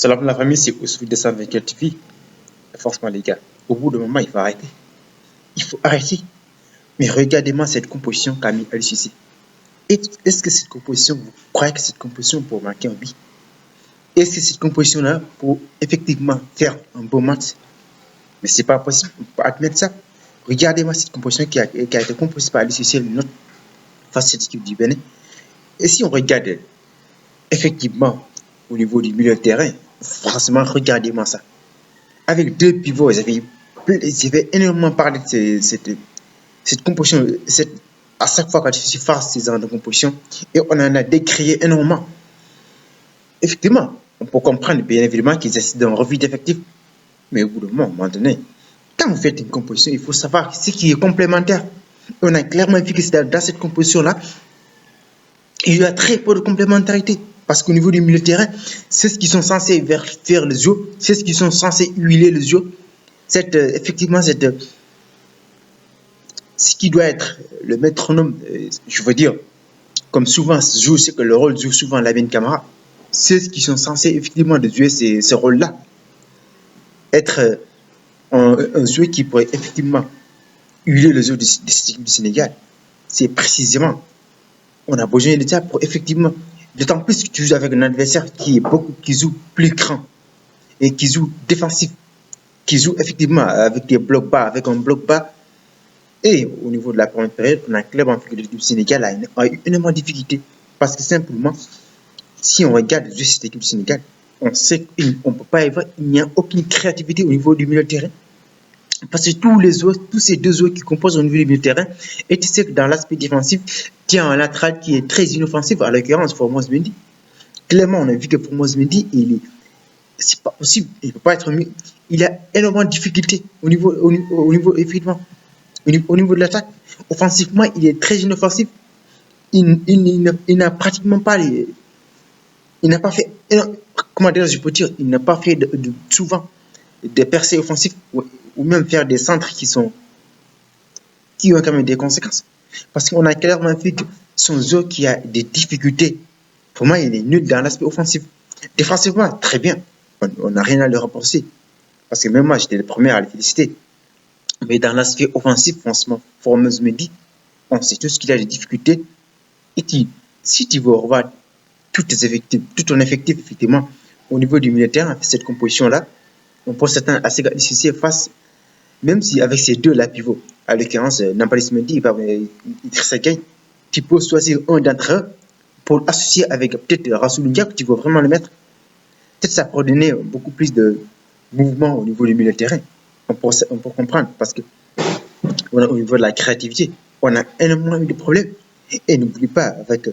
Salam la famille, c'est Ousou 224 TV. Franchement, les gars, au bout d'un moment, il faut arrêter. Il faut arrêter. Mais regardez-moi cette composition qu'a mis LCC. Est-ce que cette composition, vous croyez que cette composition pour marquer un but? Est-ce que cette composition-là pour effectivement faire un bon match? Mais c'est pas possible, on peut pas admettre ça. Regardez-moi cette composition qui a été composée par LCC, notre face à cette équipe du Bénin. Et si on regarde effectivement au niveau du milieu de terrain, franchement, regardez-moi ça. Avec deux pivots, j'avais énormément parlé de cette composition, à chaque fois que je suis face à ces genres de composition, et on en a décrié énormément. Effectivement, on peut comprendre bien évidemment qu'ils essaient d'un revue d'effectifs, mais au bout d'un moment donné, quand vous faites une composition, il faut savoir ce qui est complémentaire. On a clairement vu que dans cette composition-là, il y a très peu de complémentarité. Parce qu'au niveau du milieu de terrain, c'est ce qui sont censés faire les yeux, c'est ce qui sont censés huiler les yeux. Effectivement, ce qui doit être le métronome, je veux dire, comme souvent, c'est que le rôle joue souvent Lamine Camara. C'est ce qui sont censés effectivement de jouer ces rôles-là. Être un joueur qui pourrait effectivement huiler les yeux de cette équipe du Sénégal. C'est précisément, on a besoin de ça pour effectivement. D'autant plus que tu joues avec un adversaire qui joue plus grand et qui joue défensif, qui joue effectivement avec des blocs bas, avec un bloc bas. Et au niveau de la première période, on a clairement vu que l'équipe du Sénégal a eu énormément de difficultés. Parce que simplement, si on regarde le jeu de cette équipe du Sénégal, on sait qu'on ne peut pas y avoir, il n'y a aucune créativité au niveau du milieu de terrain. Parce que tous ces deux joueurs qui composent au niveau du milieu de terrain, et tu sais que dans l'aspect défensif, il y a un latéral qui est très inoffensif, à l'occurrence Formose Mendy. Clairement, on a vu que Formose Mendy, c'est pas possible, il peut pas être mieux. Il a énormément de difficultés au niveau effectivement, au niveau de l'attaque. Offensivement, il est très inoffensif. Il n'a pratiquement pas il n'a pas fait, comment dire, je peux dire, il n'a pas fait souvent des percées offensives ou même faire des centres qui ont quand même des conséquences. Parce qu'on a clairement vu que son jeu qui a des difficultés, pour moi, il est nul dans l'aspect offensif. Défensivement, très bien. On n'a rien à le reprocher. Parce que même moi, j'étais le premier à le féliciter. Mais dans l'aspect offensif, franchement, Formose Mendy, on sait tous qu'il a des difficultés. Et si tu veux revoir tout ton effectif, effectivement, au niveau du militaire, cette composition-là, on peut s'attendre à ce que face, même si avec ces deux-là pivots, à l'occurrence, Nampalys Mendy et Idrissa Gueye, tu peux choisir un d'entre eux pour l'associer avec peut-être Rassoul Ndiaye, tu veux vraiment le mettre. Peut-être ça pourrait donner beaucoup plus de mouvement au niveau du milieu de terrain. On peut comprendre parce que au niveau de la créativité, on a énormément eu de problèmes. Et n'oublie pas, avec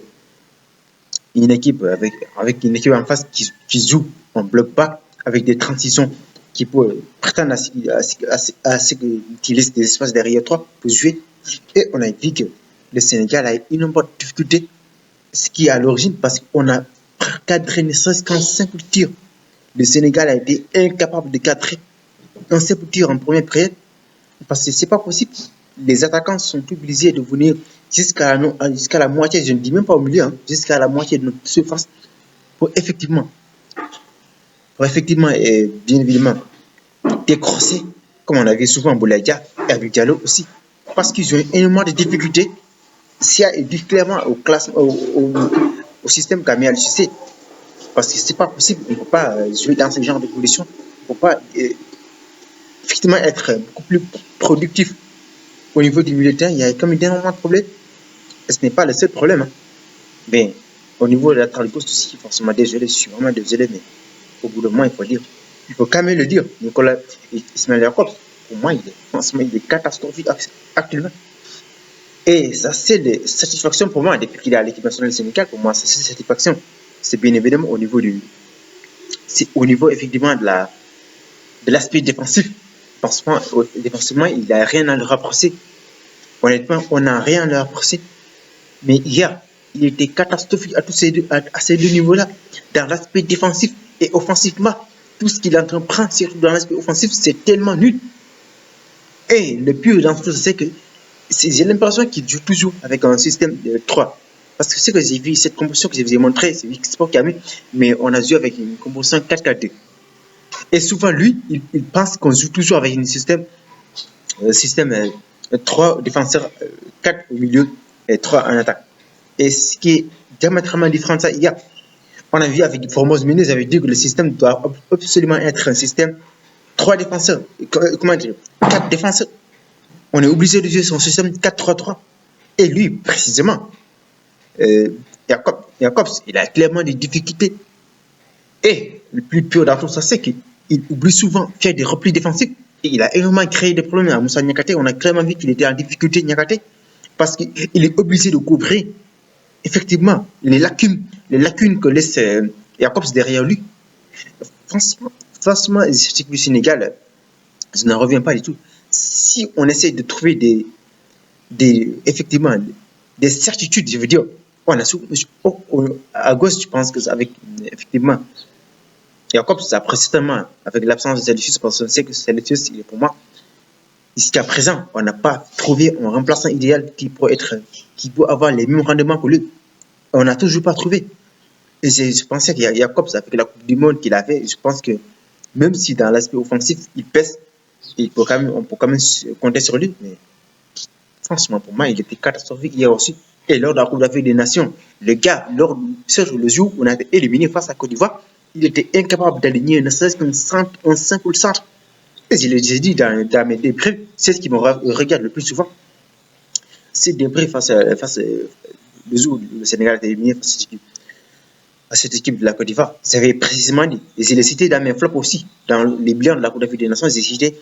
une équipe en face qui joue en bloc bas, avec des transitions qui peuvent prétendre à ce qu'il laisse des espaces derrière toi pour jouer. Et on a vu que le Sénégal a eu une bonne difficulté, ce qui est à l'origine parce qu'on a cadré ne serait-ce qu'en simple tir. Le Sénégal a été incapable de cadrer un simple tir en première période parce que c'est pas possible. Les attaquants sont obligés de venir jusqu'à la moitié, je ne dis même pas au milieu, hein, jusqu'à la moitié de notre surface pour effectivement et bien évidemment décrosser, comme on avait souvent Boulaye Dia et Habib Diallo aussi, parce qu'ils ont énormément de difficultés. S'il y a dû clairement au système qu'a mis à l'UCC, parce que c'est pas possible, on ne peut pas jouer dans ce genre de conditions, on ne peut pas effectivement être beaucoup plus productif. Au niveau du militaire, il y a quand même énormément de problèmes. Et ce n'est pas le seul problème. Hein. Mais au niveau de la traduction aussi, forcément désolé, je suis vraiment désolé, mais au bout d'un moment, il faut quand même le dire. Nicolas Ismaël Jacob, pour moi, il est catastrophique actuellement. Et ça, c'est des satisfactions pour moi, depuis qu'il est à l'équipe nationale sénégalaise, pour moi, c'est une satisfaction. C'est bien évidemment au niveau effectivement de l'aspect défensif. Défensivement, il n'y a rien à le rapprocher. Honnêtement, on n'a rien à le rapprocher. Mais hier, il était catastrophique à ces deux niveaux-là. Dans l'aspect défensif et offensivement, tout ce qu'il entreprend, surtout dans l'aspect offensif, c'est tellement nul. Et le pire dans tout ça, c'est que j'ai l'impression qu'il joue toujours avec un système de 3. Parce que ce que j'ai vu, cette composition que je vous ai montrée, c'est Sport qui a mis, mais on a joué avec une composition 4-4-2. Et souvent, lui, il pense qu'on joue toujours avec un système 3 défenseurs, 4 au milieu et 3 en attaque. Et ce qui est diamétralement différent de ça, on a vu avec Formose Menez avait dit que le système doit absolument être un système 3 défenseurs, comment dire, 4 défenseurs. On est obligé de jouer son système 4-3-3. Et lui, précisément, Jacobs, il a clairement des difficultés. Et le plus pire dans tout ça, c'est qu'il oublie souvent faire des replis défensifs. Et il a énormément créé des problèmes à Moussa Niakate. On a clairement vu qu'il était en difficulté, Niakate, parce qu'il est obligé de couvrir effectivement les lacunes que laisse Jacobs derrière lui. Franchement, les statistiques du Sénégal, je n'en reviens pas du tout. Si on essaie de trouver effectivement, des certitudes, je veux dire, on a à gauche, je pense que avec effectivement Jacobs, précisément avec l'absence de Salicius, parce qu'on sait que Salicius, il est pour moi, jusqu'à présent, on n'a pas trouvé un remplaçant idéal qui peut avoir les mêmes rendements que lui. On n'a toujours pas trouvé. Et je pensais qu'il y a Jacobs, avec la Coupe du Monde qu'il avait, je pense que même si dans l'aspect offensif, il pèse, on peut quand même compter sur lui. Mais franchement, pour moi, il était catastrophique hier aussi. Et lors de la Coupe d'Afrique des Nations, le gars, le jour où on a été éliminé face à Côte d'Ivoire, il était incapable d'aligner ne serait-ce qu'un 5 ou le centre. Et je l'ai dit dans mes débriefs, c'est ce qui me regarde le plus souvent. C'est débriefs face le jour où le Sénégal a été éliminé face à cette équipe de la Côte d'Ivoire. J'avais précisément dit, et je l'ai cité dans mes flops aussi, dans les bilans de la Coupe d'Afrique des Nations, j'ai cité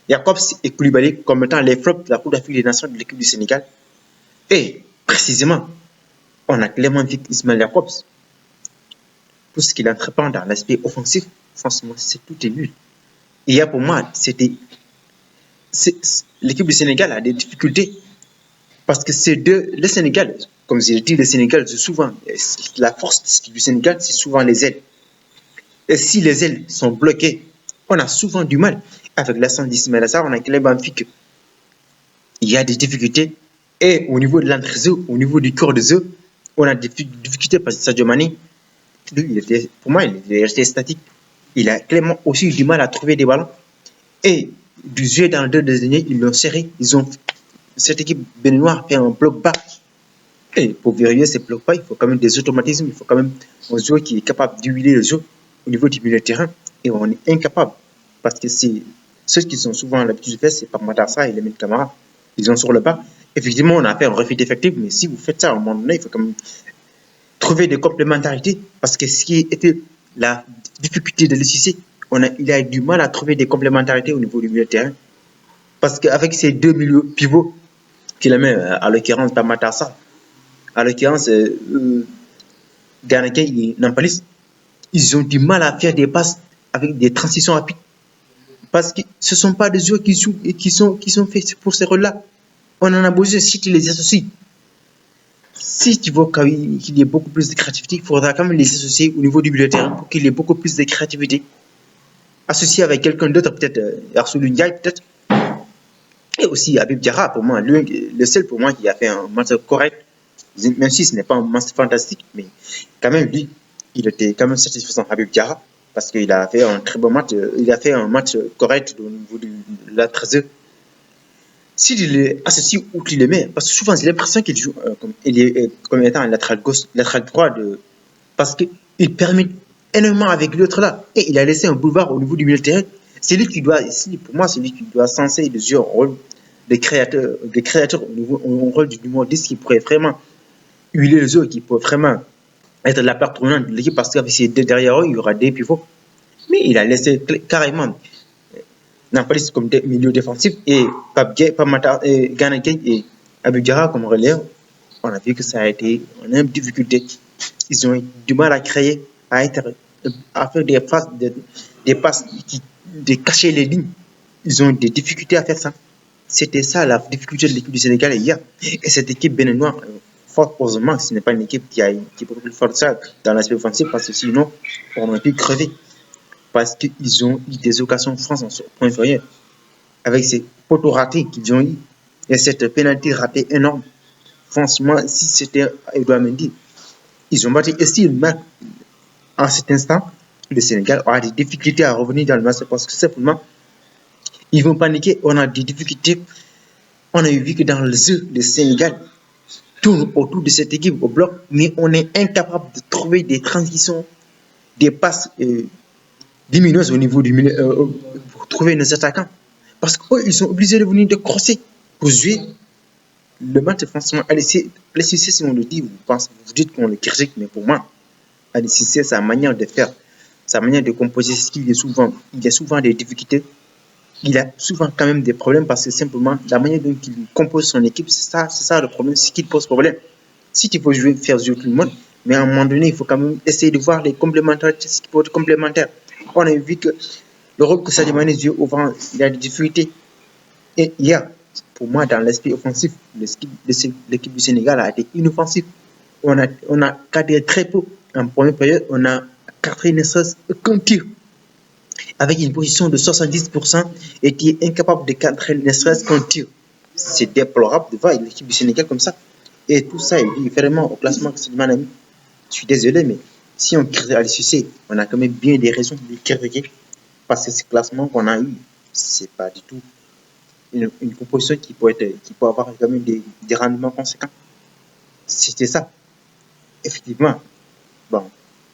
Jacobs et Koulibaly comme étant les flops de la Coupe d'Afrique des Nations de l'équipe du Sénégal. Et précisément, on a clairement vu Ismaël Jacobs, tout ce qu'il entreprend dans l'aspect offensif, franchement, tout est nul. Et hier, pour moi, l'équipe du Sénégal a des difficultés parce que le Sénégal, comme je l'ai dit, le Sénégal, souvent, la force du Sénégal, c'est souvent les ailes. Et si les ailes sont bloquées, on a souvent du mal. Avec l'absence d'Ismaël Assar, on a clairement vu qu'il y a des difficultés. Et au niveau de l'entrejeu, au niveau du corps de jeu, on a des difficultés parce que Sadio Mané, pour moi, il est resté statique. Il a clairement aussi eu du mal à trouver des ballons. Et du jeu dans le 2 derniers, ils l'ont serré. Cette équipe béninoise fait un bloc bas. Et pour verrouiller ces blocs bas, il faut quand même des automatismes. Il faut quand même un joueur qui est capable d'huiler le jeu au niveau du milieu de terrain. Et on est incapable. Parce que ceux qui sont souvent l'habitude de faire, c'est par Matarsa et les Camara. Ils sont sur le bas. Effectivement, on a fait un refit effectif, mais si vous faites ça à un moment donné, il faut quand même trouver des complémentarités. Parce que ce qui était la difficulté de l'UCC, il a eu du mal à trouver des complémentarités au niveau du milieu de terrain. Parce qu'avec ces deux milieux pivots qu'il a mis, à l'occurrence par Matarsa, à l'occurrence Garnaquet et Nampalis, ils ont du mal à faire des passes avec des transitions rapides. Parce que ce ne sont pas des joueurs qui sont faits pour ces rôles-là. On en a besoin si tu les associes. Si tu veux qu'il y ait beaucoup plus de créativité, il faudra quand même les associer au niveau du milieu de terrain pour qu'il y ait beaucoup plus de créativité. Associé avec quelqu'un d'autre, peut-être Arsoulou Ndiaye, peut-être. Et aussi Habib Diarra, pour moi, le seul pour moi qui a fait un match correct, même si ce n'est pas un match fantastique, mais quand même, lui, il était quand même satisfaisant, Habib Diarra, parce qu'il a fait un très bon match. Il a fait un match correct au niveau de la 13e. S'il est associé où qu'il le met, parce que souvent j'ai l'impression qu'il joue comme étant un latéral gauche, latéral droit, parce qu'il permet énormément avec l'autre là. Et il a laissé un boulevard au niveau du milieu de terrain. C'est lui qui doit, pour moi, c'est lui qui doit censé jouer un rôle de créateur au rôle du numéro 10 qui pourrait vraiment huiler le jeu, qui pourrait vraiment être la part tournante de l'équipe, parce qu'avec ces deux derrière eux, il y aura des pivots. Mais il a laissé carrément Nampalis comme milieu défensif et Garnaquet et Habib Diarra comme relais. On a vu que ça a été une difficulté. Ils ont eu du mal à créer, à faire des passes de cacher les lignes. Ils ont eu des difficultés à faire ça. C'était ça la difficulté de l'équipe du Sénégal hier. Et cette équipe béninoise, fort heureusement, ce n'est pas une équipe qui est beaucoup plus forte ça dans l'aspect offensif, parce que sinon, on aurait pu crever. Parce qu'ils ont eu des occasions France en point inférieur. Avec ces poteaux ratés qu'ils ont eu et cette pénalité ratée énorme. franchement, si c'était Edouard Mendy, ils ont battu. Et s'ils marquent en cet instant, le Sénégal aura des difficultés à revenir dans le match parce que simplement, ils vont paniquer. On a des difficultés. On a vu que dans le jeu, le Sénégal tourne autour de cette équipe au bloc, mais on est incapable de trouver des transitions, des passes lumineuses au niveau du milieu pour trouver nos attaquants. Parce qu'eux, ils sont obligés de venir de crosser pour jouer le match. Franchement, Alice Cissé, si on le dit, vous dites qu'on le critique, mais pour moi, Alice Cissé, sa manière de faire, sa manière de composer, il y a souvent des difficultés. Il a souvent quand même des problèmes parce que simplement, la manière dont il compose son équipe, c'est ça le problème, c'est qu'il pose problème. Si tu veux faire jouer tout le monde, mais à un moment donné, il faut quand même essayer de voir les complémentarités, ce qui peut être complémentaire. On a vu que le rôle que Sadio Mané joue au vent, il a des difficultés. Et hier, pour moi, dans l'esprit offensif, l'équipe du Sénégal a été inoffensive. On a cadré très peu. En première période, on a cadré ne serait-ce qu'un tir avec une position de 70% et qui est incapable de cadrer ne serait-ce qu'un tir. C'est déplorable de voir l'équipe du Sénégal comme ça. Et tout ça est lié vraiment au classement que c'est mon ami. Je suis désolé, mais si on crée à l'issue, on a quand même bien des raisons de critiquer parce que ce classement qu'on a eu, c'est pas du tout une composition qui peut avoir quand même des rendements conséquents. C'était ça. Effectivement, bon,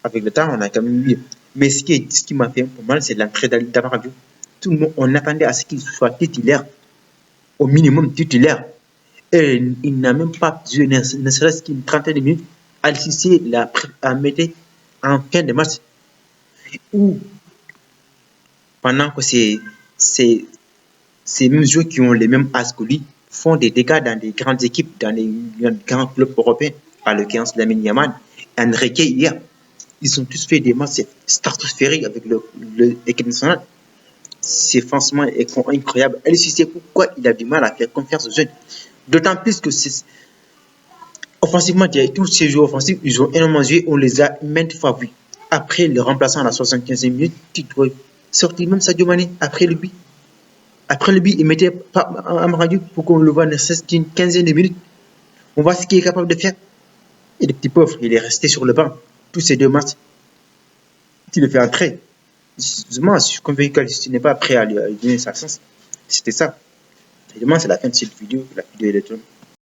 avec le temps, on a quand même eu. Mais ce qui m'a fait un peu mal, c'est l'entrée d'Amara Diop. Tout le monde, on attendait à ce qu'il soit titulaire, au minimum titulaire. Et il n'a même pas joué ne serait-ce qu'une trentaine de minutes. Al-Sissi l'a mis en fin de match. Ou pendant que ces mêmes joueurs qui ont les mêmes âges que lui font des dégâts dans des grandes équipes, dans les grands clubs européens, à l'occurrence Lamine Yamal, Enrique hier. Ils ont tous fait des matchs stratosphériques avec l'équipe nationale. C'est franchement incroyable. Et c'est pourquoi il a du mal à faire confiance aux jeunes. D'autant plus que offensivement, tous ces joueurs offensifs, ils ont énormément joué. On les a maintes fois vus. Après le remplaçant à la 75e minute, qui doit sortir même Sadio Mané après le but. Après le but, il mettait Amara Diop pour qu'on le voit ne serait-ce qu'une quinzaine de minutes. On voit ce qu'il est capable de faire. Et le petit pauvre, il est resté sur le banc. Tous ces deux matchs, il le fait entrer. Justement, je suis convaincu qu'il n'est pas prêt à lui donner sa chance. C'était ça. Évidemment, c'est la fin de cette vidéo. La vidéo est